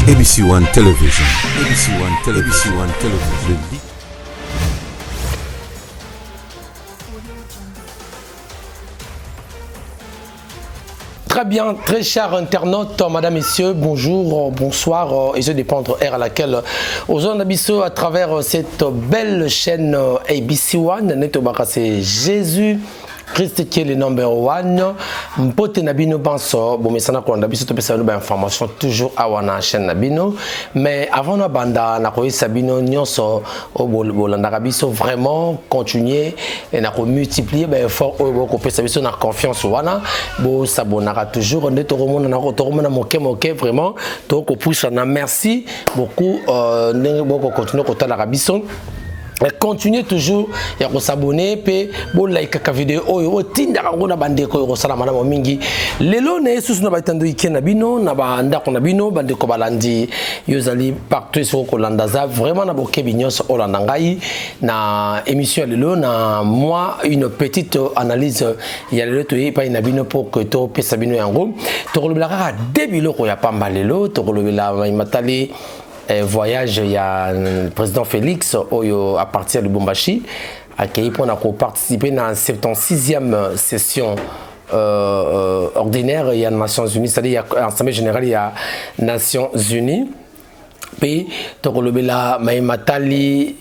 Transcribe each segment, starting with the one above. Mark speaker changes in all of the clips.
Speaker 1: ABC One Television. ABC One Television. ABC One Television.
Speaker 2: Très bien, très chers internautes, madame, messieurs, bonjour, bonsoir, et je dépend de l'ère à laquelle aux gens d'Abisso à travers cette belle chaîne ABC One, c'est Jésus Christ qui est le number one. Mpote Nabino Banso, bon, mais ça n'a pas de information toujours à la chaîne Nabino. Mais avant la banda, na koyi Sabino nyonso au Bolandarabiso vraiment continuer et na ko multiplier ben fort au ko pesa biso na confiance wana bo sabonara toujours ne to remona na ko to remona moke vraiment to ko pousse na merci beaucoup ne boko continuer ko tala rabiso. Continuez toujours à s'abonner et à liker la vidéo. Oh, tinda ngona bande ko ko sala madame mingi. Lelo ne susu na batando ikena bino na banda ko na bino bande ko balandi yozali partout sur ko landaza vraiment na boke binyos olanda ngai na émission lelo na moi une petite analyse ya lelo to yi pa ina bino pour que to pesa bino yango to kolobela ka debilo ko ya pamba lelo to kolobela matali voyage, il y a le président Félix à partir de Lubumbashi accueilli pour participer à la 76e session ordinaire il y a Nations Unies, c'est-à-dire il y a l'Assemblée générale, il y a Nations Unies. Puis, Tokolobela, Maïmatali,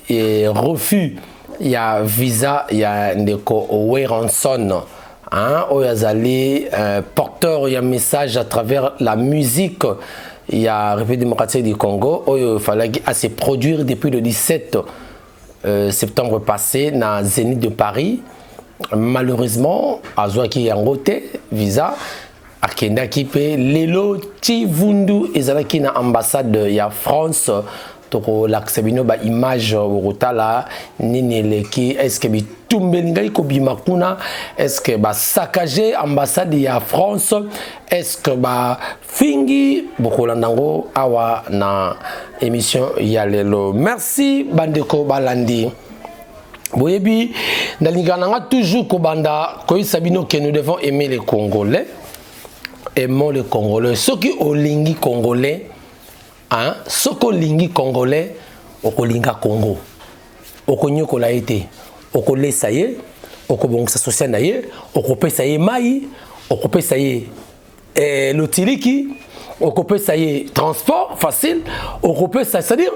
Speaker 2: refus, il y a visa, il y a Ndeko Oweranson. Oyazali, porteur, il y a un message à travers la musique. Il y a la République démocratique du Congo, il fallait se produire depuis le 17 septembre passé dans Zénith de Paris. Malheureusement, à Zouaki Yangote, visa, à Kenda Kipe, Lelo Tivundu, et na ambassade de France. Toko l'accès ba image rotala nini leki est-ce que bi tumbelingai ko bimakuna est-ce que ba saccagé ambassade ya France est-ce que ba fingi bokolandango awa na émission ya lelo merci bandeko balandi boyebi ndalingana toujours ko banda ko sabino que nous devons aimer les Congolais, aimons les Congolais, ceux qui olingi congolais. Hein? Soko lingi congolais, oko linga Congo, oko nyoko la été, oko lesaye, oko bongsa social naye, oko pesaye mai, oko pesaye lotiliki, oko pesaye transport facile, oko pesaye, c'est-à-dire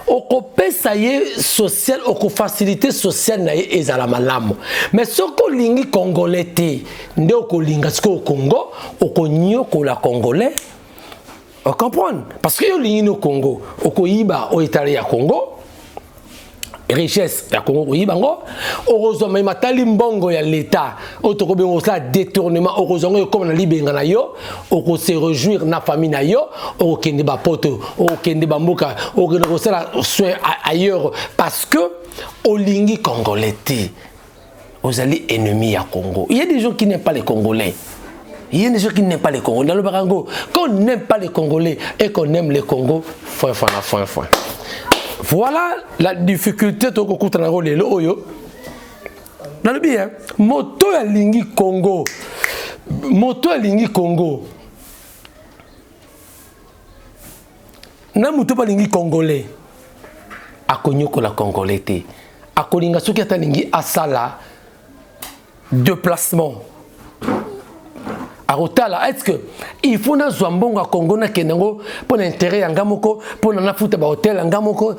Speaker 2: oko pesaye social, oko facilité sociale naye ezala malamu. Mais soko lingi congolais te, nde oko linga soko Congo, oko nyoko la congolais. On comprend parce que yo au Congo, au Koyiba, au Italie à Congo, richesse ya Congo Koyiba ngo, heureusement matali mbongo ya l'État, autokobe ça détournement, heureusement comme na libenga na yo, on se réjouir na famille na yo, on kende ba poto, on kende ba mboka, on kende ko sala soin ailleurs parce que olingi congolais té, aux alliés ennemis à Congo. Il y a des gens qui n'aiment pas les Congolais. Il y a des gens qui n'aiment pas les Congolais. Dans le Barango, quand on n'aime pas les Congolais et qu'on aime les Congos, foin. Voilà la difficulté de le Oyo. Dans le bien, moto ya lingi Congo. Moto ya lingi Congo. Na moto pa lingi Congolais. Akonyoko la Congolais te. Akolinga soki ata lingi asala déplacement. Arotala, est-ce que il faut na zwambongo à Congo na kenango pour l'intérêt à Ngamoko, pour na futa ba hôtel à Ngamoko,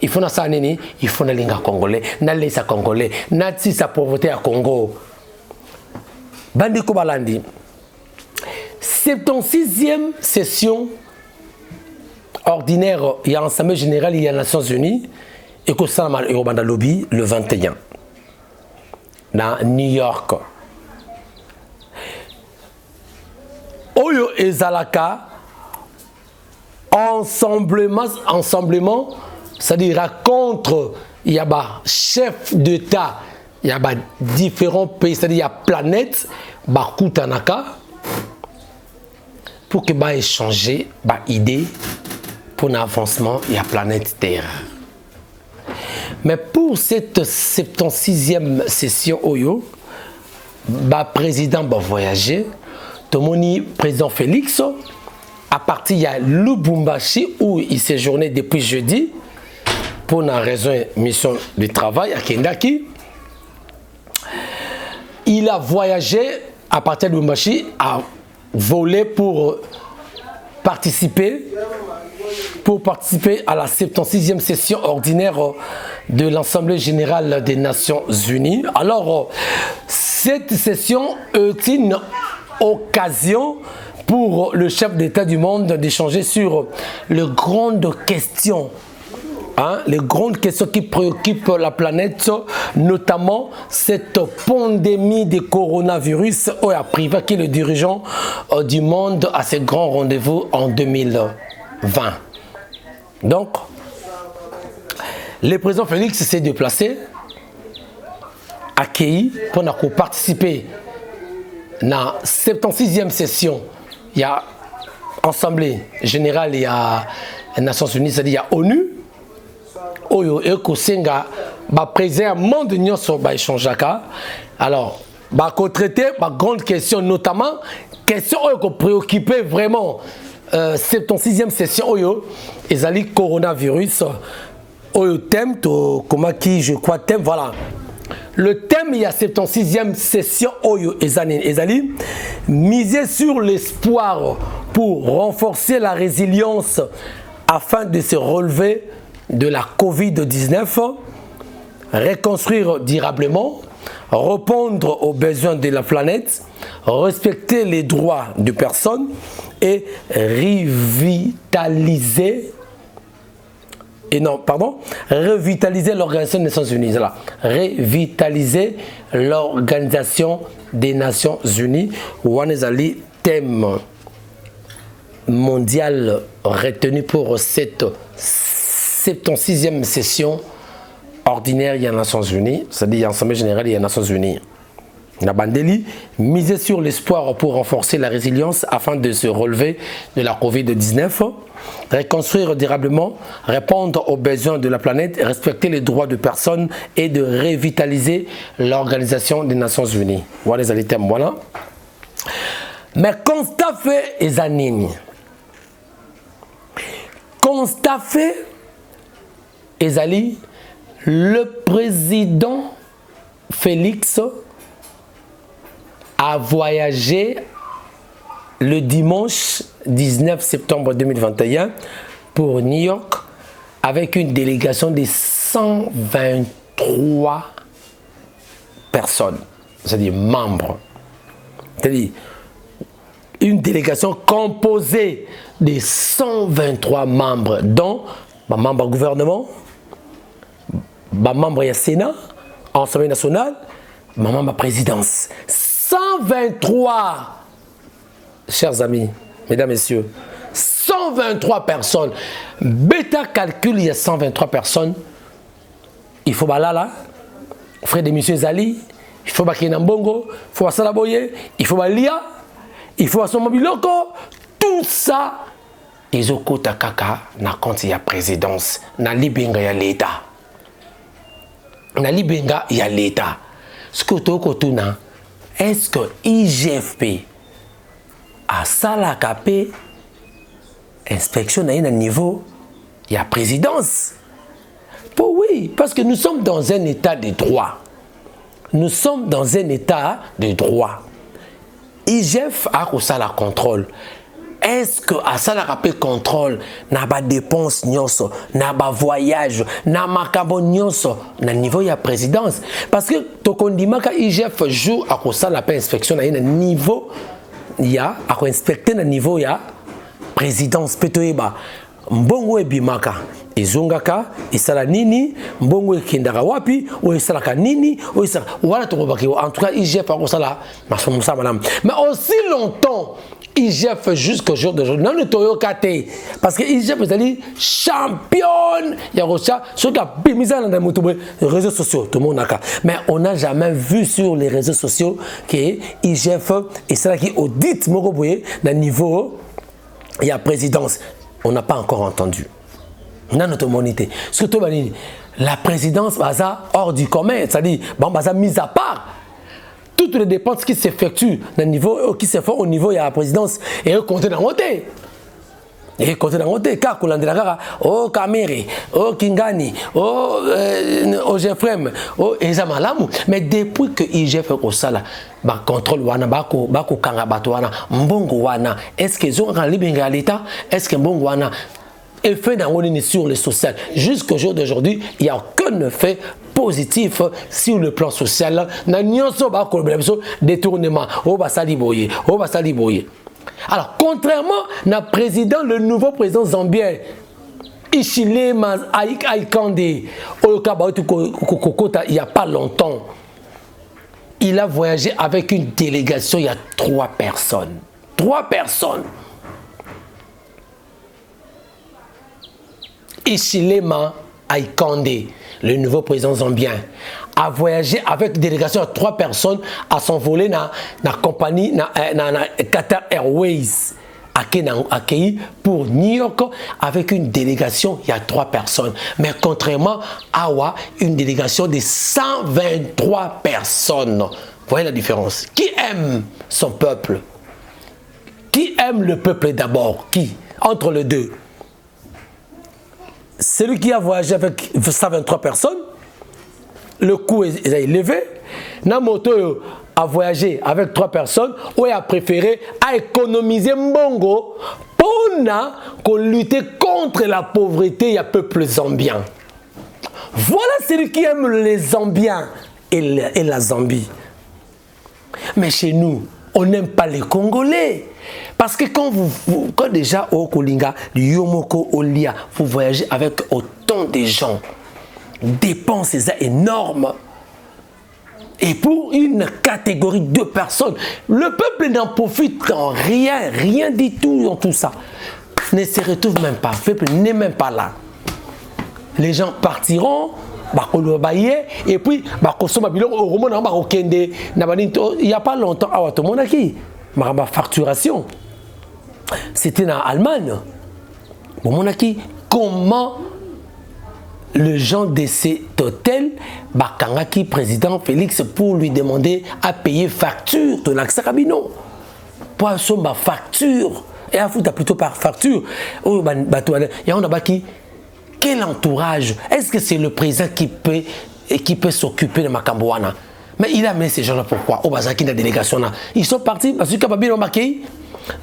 Speaker 2: il faut na sa nini, il faut na linga congolais, na lesa congolais, na tsi sa pauvreté à Congo. Bandiko Balandi. 76e session ordinaire, il y a l'Assemblée générale, il y a les Nations Unies, et que ça m'a Eurobanda Lobby le 21 dans New York. Oyo ezalaka ensemblement, c'est-à-dire contre il y a ba chef d'État, il y a ba différents pays, c'est-à-dire il y a planète, ba kutanaka pour que ba échanger ba idée pour l'avancement il y a planète Terre. Mais pour cette 76e session Oyo, ba président va voyager. Tomoni président Félix à partir de Lubumbashi où il séjournait depuis jeudi pour une raison mission de travail à Kendaki. Il a voyagé à partir de Lubumbashi, a volé pour participer à la 76e session ordinaire de l'Assemblée générale des Nations Unies. Alors, cette session est une occasion pour le chef d'État du monde d'échanger sur les grandes questions. Les grandes questions qui préoccupent la planète, notamment cette pandémie de coronavirus où a privé qui est le dirigeant du monde à ce grand rendez-vous en 2020. Donc, le président Félix s'est déplacé, accueilli pour participer à la 76e session. Il y a Assemblée générale, il y a les Nations Unies, c'est-à-dire il y a ONU. Oyo ekosenga ba président monde nyonso ba échangeaka. Alors ba ko traiter ba grande question, notamment question oyo préoccupé vraiment 76e session oyo ezali coronavirus oyo thème to comment qui je crois thème voilà. Le thème il y a 76e session oyo ezali miser sur l'espoir pour renforcer la résilience afin de se relever de la Covid-19, reconstruire durablement, répondre aux besoins de la planète, respecter les droits de personnes et revitaliser l'Organisation des Nations Unies. Voilà. Revitaliser l'Organisation des Nations Unies. Wanezali, thème mondial retenu pour cette 76e session ordinaire il y a les Nations Unies, c'est-à-dire l'Assemblée générale il y a les Nations Unies. La Bandeli miser sur l'espoir pour renforcer la résilience afin de se relever de la Covid-19, reconstruire durablement, répondre aux besoins de la planète, respecter les droits de personnes et de revitaliser l'Organisation des Nations Unies. Voilà les thèmes, voilà. Mais constat fait les années. Constat fait ezali le président Félix a voyagé le dimanche 19 septembre 2021 pour New York avec une délégation de 123 personnes, c'est-à-dire membres. C'est-à-dire une délégation composée de 123 membres, dont membres du gouvernement, membre du Sénat, Assemblée nationale, membre de la présidence. 123, chers amis, mesdames, messieurs, 123 personnes. Bêta calcul, il y a 123 personnes. Il faut là, frère de M. Zali, il faut Bakinambongo, il faut Salaboye, il faut Lia, il faut Somobiloko, tout ça. Ils ont côté kaka na compte ya présidence na libenga ya l'État. Na libenga ya l'État. Ce que tu as est-ce que IGFP a salakapé inspection à un niveau ya présidence? Oui, parce que nous sommes dans un état de droit. Nous sommes dans un état de droit. IGF a ça la contrôle. Est-ce que à ça la rappel contrôle n'a pas dépense nyonso, n'a pas voyage, n'a makabo nyonso na niveau ya présidence? Parce que to kondima ka IGF joue à ça la inspection na niveau ya à inspecter na niveau ya présidence petoyeba mbongo ebimaka ezongaka esala nini mbongo ekendaka wapi o esalaka nini o esala wala to baki en tout cas IGF a ça la masomusa madame. Mais aussi longtemps IGF jusqu'au jour d'aujourd'hui. Non, nous kate parce que IGF est allé championne. Il y a Rocha sur la mise dans les réseaux sociaux. Tout le monde a. Mais on n'a jamais vu sur les réseaux sociaux que IGF et cela qui audite Mogoboye dans le niveau il y a présidence. On n'a pas encore entendu. On a notre monité. Surtout la présidence baza hors du commun, c'est-à-dire bon baza mise à part. Toutes les dépenses qui s'effectuent au niveau de la présidence et comptées dans le côté. Et côté d'un côté, oh Kamere, oh Kingani, oh Ogefrem, oh Ezamalamu. Mais depuis que IGF fait ça là, bah contrôle wana, bako kanga bato wana, mbongo wana, est-ce qu'ils ont un libre à l'État? Est-ce que mbongo wana effet d'enrôler sur le social? Jusqu'au jour d'aujourd'hui, il n'y a aucun effet positif sur le plan social. Na nyonso ba ko détournement, oh basali boye, oh basali boye. Alors, contrairement à le nouveau président zambien, Hichilema Aikande, il n'y a pas longtemps, il a voyagé avec une délégation, il y a 3 personnes. 3 personnes. Hichilema Aikande, le nouveau président zambien, a voyagé avec une délégation de 3 personnes à s'envoler dans la compagnie Qatar Airways accueilli pour New York avec une délégation, il y a 3 personnes. Mais contrairement à une délégation de 123 personnes. Vous voyez la différence? Qui aime son peuple? Qui aime le peuple d'abord? Qui? Entre les deux. Celui qui a voyagé avec 123 personnes, le coût est élevé. Namoto a voyagé avec 3 personnes, ou a préféré à économiser mbongo pour lutter contre la pauvreté et le peuple zambien. Voilà celui qui aime les Zambiens et la Zambie. Mais chez nous, on n'aime pas les Congolais. Parce que quand déjà au Kolinga, Yomoko Olia, vous voyagez avec autant de gens, dépenses énormes. Et pour une catégorie de personnes, le peuple n'en profite en rien, rien du tout dans tout ça. Ne se retrouve même pas, le peuple n'est même pas là. Les gens partiront, et puis, il n'y a pas longtemps, ma facturation, c'était en Allemagne. Comment le gens de cet hôtel, Bakangaki, président Félix, pour lui demander à payer facture de l'accès Rabino. Pour ma facture, et à foutre plutôt par facture. Il y a un qui, quel entourage? Est-ce que c'est le président qui peut s'occuper de Makambouana? Mais il a mis ces gens-là pourquoi? Au Bazaki, la délégation là. Ils sont partis parce que Kababino marqué?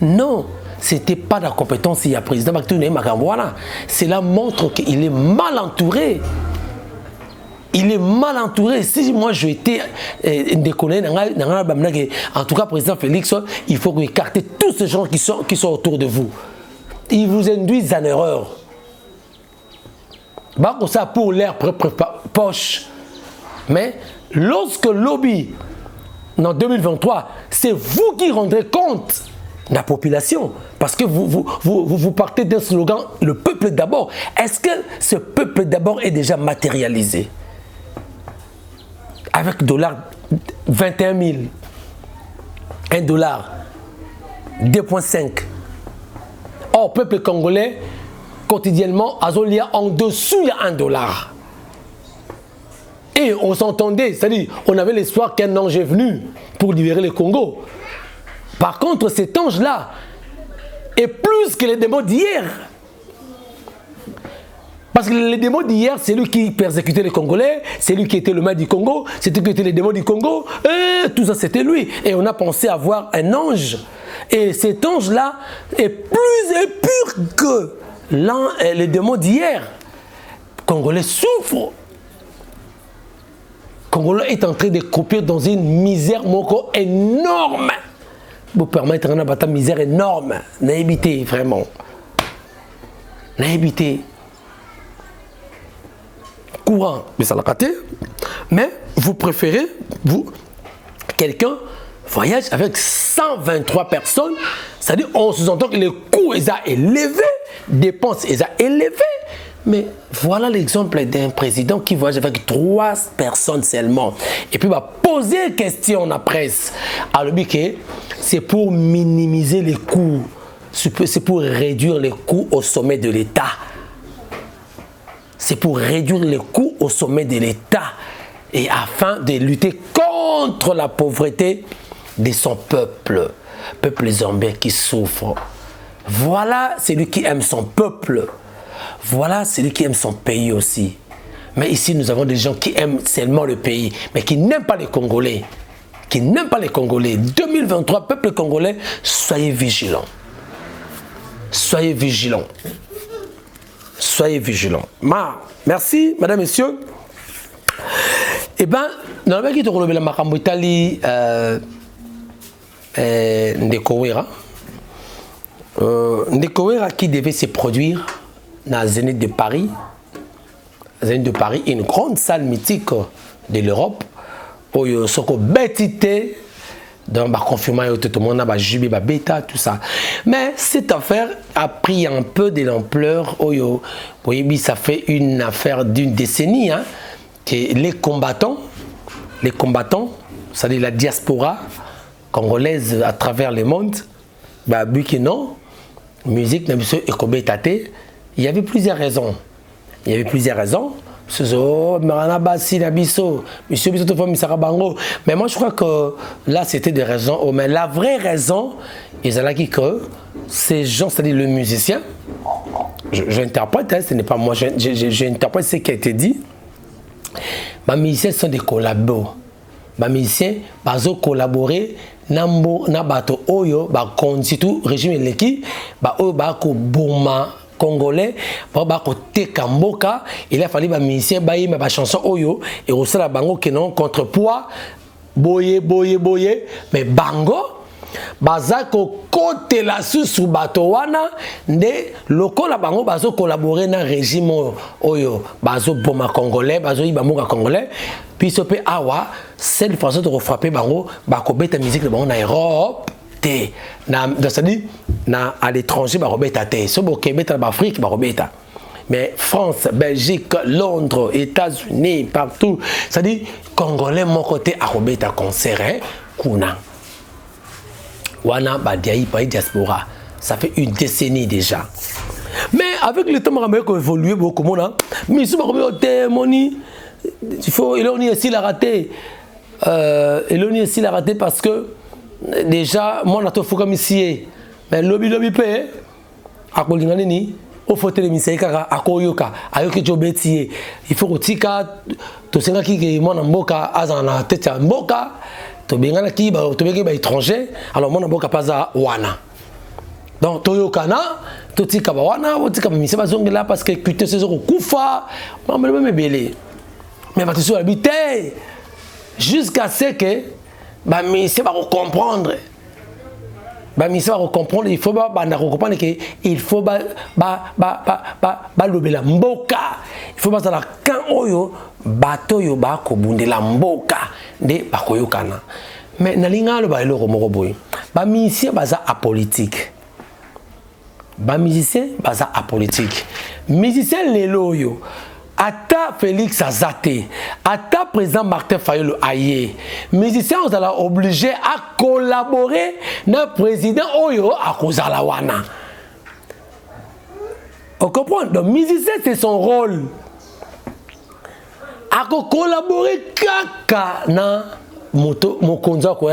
Speaker 2: Non. C'était pas la compétence il y a président Makambouana. Cela montre qu'il est mal entouré. Il est mal entouré. Si moi je étais déconné, en tout cas président Félix, il faut écarter tous ces gens qui sont autour de vous. Ils vous induisent en erreur. Comme ça pour l'air poche. Mais lorsque lobby en 2023, c'est vous qui rendrez compte la population, parce que vous partez d'un slogan, le peuple d'abord. Est-ce que ce peuple d'abord est déjà matérialisé? Avec dollar 21 000, 1 dollar, 2,5. Or, peuple congolais, quotidiennement, en dessous, il y a 1 dollar. Et on s'entendait, c'est-à-dire, on avait l'espoir qu'un ange est venu pour libérer le Congo. Par contre, cet ange-là est plus que les démons d'hier. Parce que les démons d'hier, c'est lui qui persécutait les Congolais, c'est lui qui était le maître du Congo, c'est lui qui était les démons du Congo, et tout ça c'était lui. Et on a pensé avoir un ange. Et cet ange-là est plus pur que les démons d'hier. Congolais souffrent. Congolais est en train de couper dans une misère énorme. Pour permettre une misère énorme. Naïbité, vraiment. Naïbité. Courant, mais ça l'a raté. Mais vous préférez, quelqu'un voyage avec 123 personnes, c'est-à-dire on sous-entend que les coûts sont élevés, dépenses sont élevées. Mais voilà l'exemple d'un président qui voyage avec 3 personnes seulement. Et puis il va poser une question à la presse. Alors, c'est pour minimiser les coûts. C'est pour réduire les coûts au sommet de l'État. C'est pour réduire les coûts au sommet de l'État. Et afin de lutter contre la pauvreté de son peuple. Peuple zambien qui souffre. Voilà celui qui aime son peuple. Voilà celui qui aime son pays aussi. Mais ici, nous avons des gens qui aiment seulement le pays, mais qui n'aiment pas les Congolais. Qui n'aiment pas les Congolais. 2023, peuple congolais, soyez vigilants. Soyez vigilants. Soyez vigilants. Merci, madame, messieurs. Eh bien, normalement, qui te la makambo Italie Ndekowera. Ndekowera qui devait se produire dans la Zénith de Paris. Zénith de Paris, une grande salle mythique de l'Europe. Où il y a une bêtité dans le confinement, tout le monde a jubé, bêta, tout ça. Mais cette affaire a pris un peu de l'ampleur. Oui, ça fait une affaire d'une décennie. Hein, que les combattants, c'est-à-dire la diaspora congolaise à travers le monde, non, musique, il y avait plusieurs raisons. Mais moi je crois que là c'était des raisons. Mais la vraie raison, ils ont dit que ces gens, c'est-à-dire le musicien, j'interprète, hein, ce n'est pas moi, j'interprète ce qui a été dit. Les musiciens sont des collabos. Les musiciens ont collaboré na bato oyo ba constitue régime eleki ba oyo ba ko boma congolais ba ko teka mboka. Il a fallu ba musicien ba yima ba chanson oyo et osala bango que non contrepoids boye mais bango baza ko kote la sous bato wana nde lokola bango bazo collaborer na régime oyo bazo boma congolais bazo yiba mboka congolais puis sope awa cette façon de frapper bango ba ko beta musique de bango na Europe te na c'est-à-dire na à l'étranger ba ko beta te so bo ke beta ba Afrique ba ko beta mais France, Belgique, Londres, États-Unis, partout, c'est-à-dire congolais mon côté a ko beta concert kuna wana ba diaspora. Ça fait une décennie déjà. Mais avec le temps, on a évolué beaucoup. Mais il faut, il est aussi la raté. Il est aussi la raté parce que déjà, moi, on a tout fait comme ici. Mais lobby paye. À Kolingani, au faut télé miseka à Koyoka, à Yoki Jobeti. Il faut aussi que tout ce qui est mon amboka, azana tete amboka. To bengana ki ba to bengana étranger alors mon amboka paza wana donc toyokana to tika ba wana o tika mise ba zongela parce que écouter ces jours kufa mamelo même belé mais ba to sur habiter jusqu'à ce que ba mise ba comprendre il faut comprendre que il faut lobela mboka il faut bazala quand oyo bato yo ba ko bundela mboka nde bakoyokana mais nalinga lo ba eloko moko boy ba musicien baza apolitique musicien lelo yo ata Félix Azate, ata président Martin Fayulu Aye, musiciens sont obligés à collaborer na président Oyo à Kozalawana. On comprend? Donc musicien c'est son rôle. À collaborer kaka na mokonza ko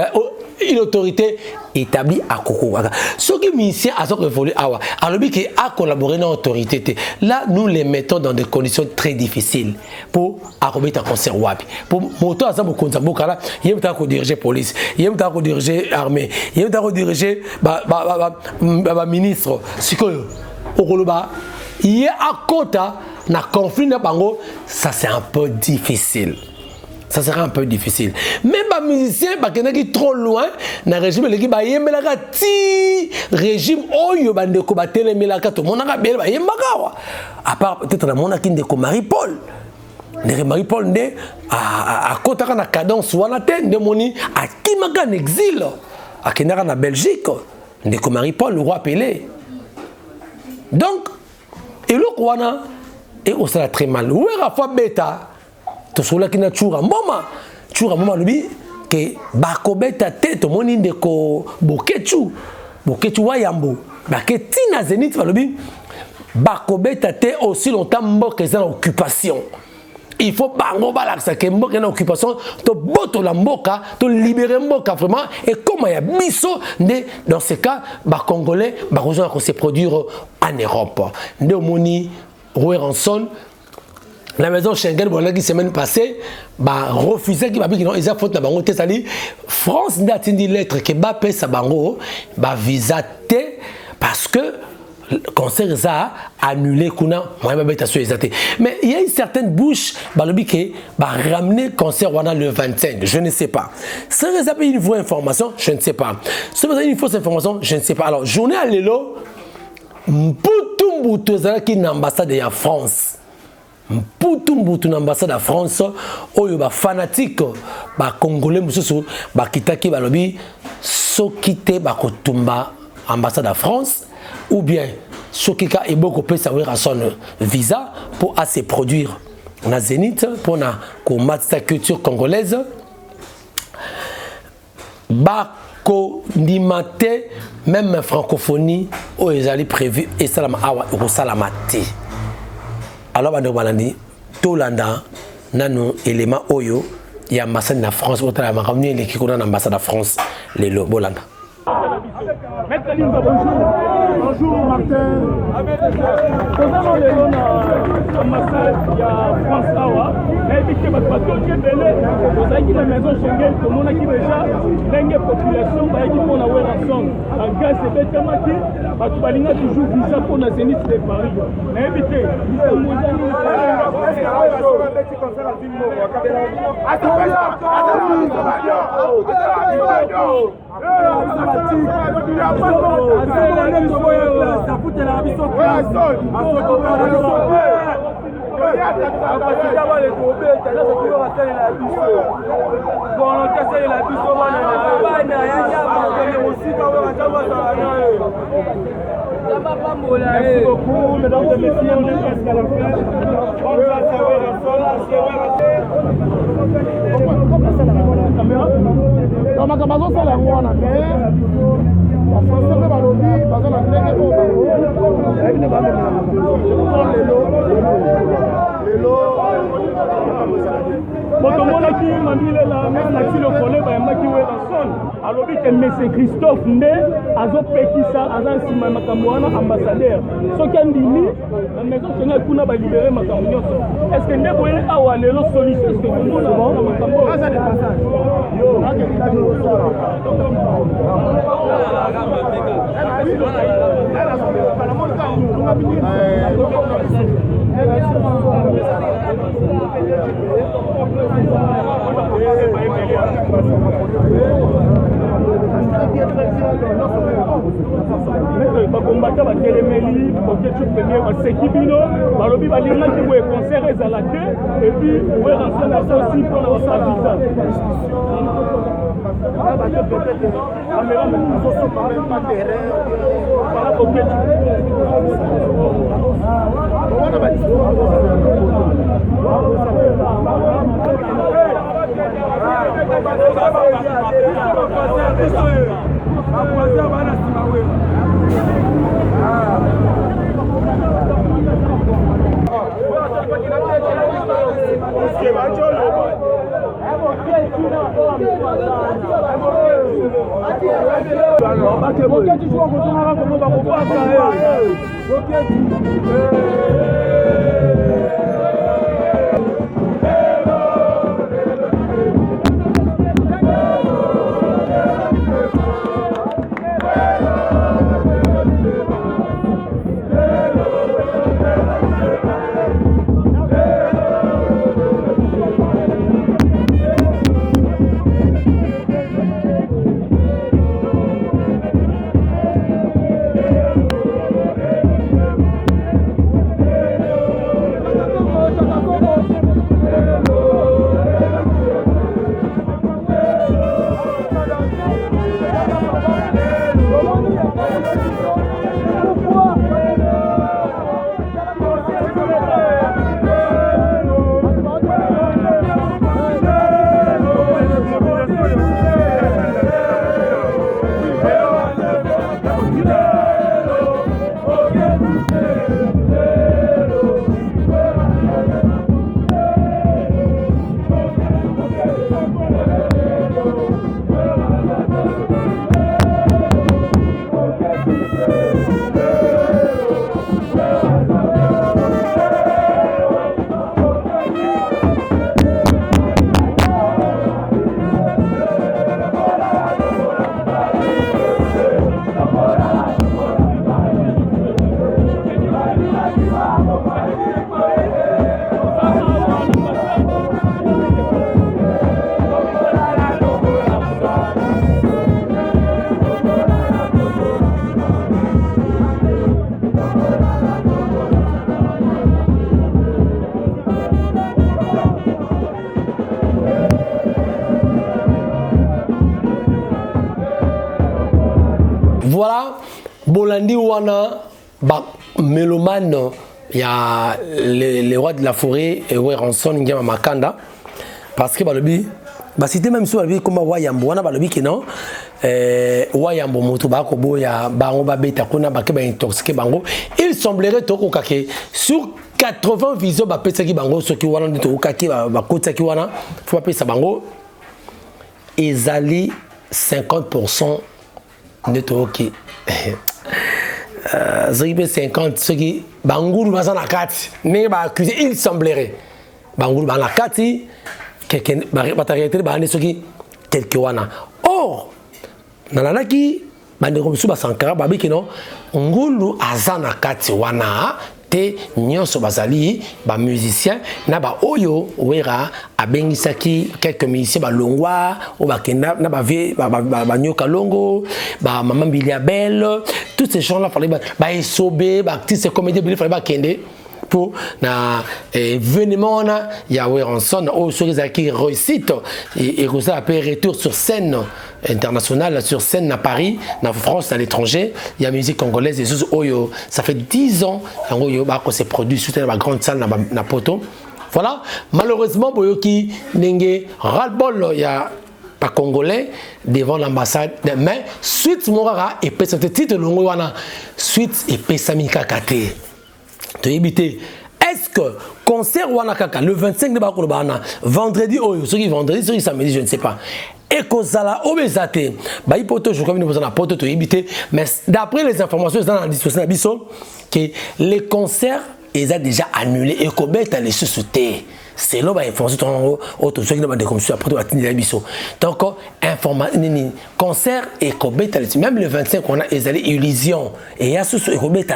Speaker 2: une autorité établie à Koko. Ce qui musicien a évolué awa. Alors qui a collaboré dans l'autorité. Là nous les mettons dans des conditions très difficiles pour accompagner un concert wapi. Pour moto à ça mokonza bokala, il y a ta ko diriger police, il y a ta ko diriger armée, il y a ta ko diriger ministre. Sikoyo okoloba il y a à kota na conflit na bango, ça c'est un peu difficile. Ça sera un peu difficile. Même les musiciens, qui sont trop loin, dans le régime, ils ont ti régime oyo bande ko batele melaka to monaka bel ba yembaka. À part peut-être la mona kinde ko Marie-Paul. Ne Marie-Paul nde a kotaka na cadence wana te nde moni a kimaka en exil. A kenaka na Belgique. Nde ko Marie-Paul le roi Pelé. Donc eloko wana et on sera très mal. Où est Rafa Beta? To sola kina chura moma lubi ke bakobeta te to moni ndeko bokechu wayambo baketina zenith lubi bakobeta te aussi longtemps mboka eza na occupation il faut bango balaksa que mboka na occupation to boto la mboka to libérer mboka vraiment et comme il y a biso dans ce cas ba congolais ba besoin de se produire en Europe nde moni Rouet-Ranson la maison Schengen bon la semaine passée ba refusé qui ba bi non ils a faute na bango te sali France n'a tindi lettre que ba pesa bango ba visa te parce que le concert a annulé kuna moi ba beta sur mais il y a une certaine bouche ba lobi que ba ramener concert wana le 25 je ne sais pas c'est réservé une vraie information je ne sais pas c'est une fausse information je ne sais pas alors journée à lelo mputu ezalaki na ambassade ya France mputu na ambassade ya France oyo ba fanatique ba congolais mususu ba kitaki ba lobi soki te ba kotumba ambassade ya France ou bien soki ka eboko pesa Rouet-Ranson visa pour à se produire na Zénith pour na combattre sa culture congolaise ba ko ndimate même francophonie oyo ezali prévu et salama awa ekosalama te alors bando balandi tolanda nano élément oyo ya ambassade na France otala makamni eleki kuna na ambassade na France lelo bolanda.
Speaker 3: Bonjour Martin. Concernant les lois à l'ambassade, il y a France Awa. Mais il y a des bateaux qui sont belés. Vous avez la maison Schengen, tout le monde a qui déjà l'engue population, bah qui font la Rouet-Ranson. En gaz, c'est bêtement qui, bah tu vas toujours visa pour la Zénith de Paris. Mais évitez, merci beaucoup, mesdames et messieurs, on est presque à la fin. On va savoir Motomonaki Mamile la même Maxi le collègue Maki Rouet-Ranson alors que M. Christophe Ndé azo pekisa azan sima makamwana ambassadeur soki andimi la maison Schengen kuna ba libérer makambo nyonso est-ce que ndé boye awa lelo solution est-ce que tout le monde a makambo ça des passages bakombata batelemeli oketu premier basekibino balobi balingaki boye concert ezala te et puis Rouet-Ranson aza aussi mpona osavisa
Speaker 2: Voilà, Bolandi Wana, mélomane, il y a les rois de la forêt, et Ranson, il y a Makanda, parce que Balobi, c'était même sur la vie comme Wayambo, on a Balobi qui non, Wayambo Motobako, Boya, Bango Babeta, Kuna, Bakeba intoxiqué Bango, il semblerait que sur 80 visions, Bapetaki Bango, ceux qui ont dit Okaki, Bakotaki Wana, faut pas payer ça Bango, ils allaient 50% de Toki. Ceux qui 50, ceux qui Bangoul Bazan la 4, mais accusé, il semblerait. Bangoul Bazan la 4, quelqu'un, ceux qui, quelques wana. Or, Nanaki, Bandekomsu Basankara, Babi Kino, Ngulu Azana 4 wana. Te nyonso bazali ba musicien na ba oyo wera abengisaki quelques musiciens ba longwa ou ba kenda na ba vie ba nyoka longo ba maman Biliabel, tous ces gens là fallait ba esobe ba artiste comédien il fallait ba kende pour na événement na ya Ranson au sur qui réussite et ça a fait retour sur scène internationale sur scène à Paris, en France, à l'étranger, il y a musique congolaise et Oyo, ça fait 10 ans que c'est produit sur la grande salle na poto. Voilà, malheureusement Boyoki Nenge ras-le-bol il y a pas congolais devant l'ambassade mais suite Morara et peut ce titre longo wana suite et pesamika kate. To éviter est-ce que concert wana kaka le 25 de Bakolobana vendredi Oyo, ce qui vendredi, ce qui samedi, je ne sais pas. Et que ça l'a obésité, bah il poto je comme nous faisons la poto to éviter mais d'après les informations dans la disposition d'Abisso que les concerts ils ont déjà annulé et que bête les sous-sauter c'est là bah information auto ceux qui demandent comme ça après atteindre l'Abisso donc information concert et que bête même le 25 on a ils allaient illusion et il y a sous et que bête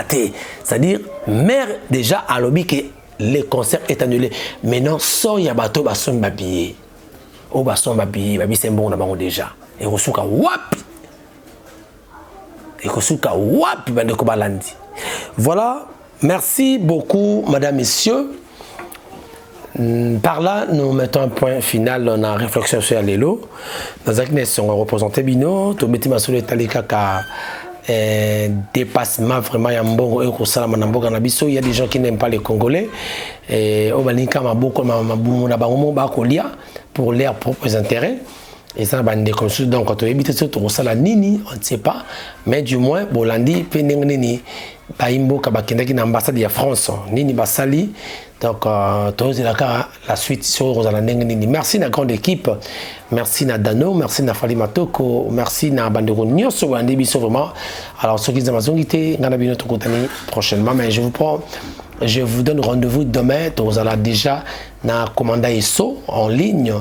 Speaker 2: c'est-à-dire mère déjà à lobby que les concerts est annulé maintenant sans y a bateau bah son babillé au basson babi c'est bon d'abord déjà et Rosuka wap et Rosuka wap bande ko balandi. Voilà, merci beaucoup madame messieurs. Par là nous mettons un point final dans la réflexion sur l'élo dans une nation représentée bino to beti masolo talika ka dépassement vraiment ya mbongo et ko sala manamboka na biso il y a des gens qui n'aiment pas les Congolais et au balinka maboko mabumu na bango ba kolia pour leurs propres intérêts et ça bande comme ça donc quand on évite ce tout ça la nini on ne sait pas mais du moins bolandi penengeni baimbo kabakendaki na ambassade ya France nini basali donc tous la suite sur Rosala nini merci na grande équipe merci na Dano merci na Fali Matoko merci na bandeko nyonso bandi biso vraiment alors ceux qui ont mazongité ngana bino to kotani prochainement mais je vous donne rendez-vous demain Rosala déjà na commanda ISO en ligne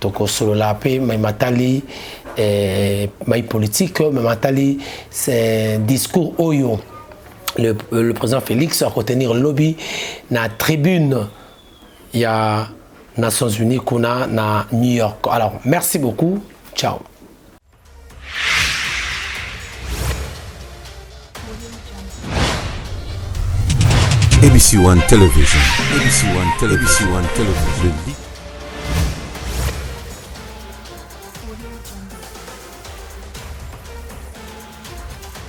Speaker 2: donc solo la paix matali mai politique matali c'est discours oyo le président Félix a retenir lobby na tribune il y a Nations Unies kuna na New York. Alors merci beaucoup, ciao.
Speaker 1: ABC One Television. ABC One Television.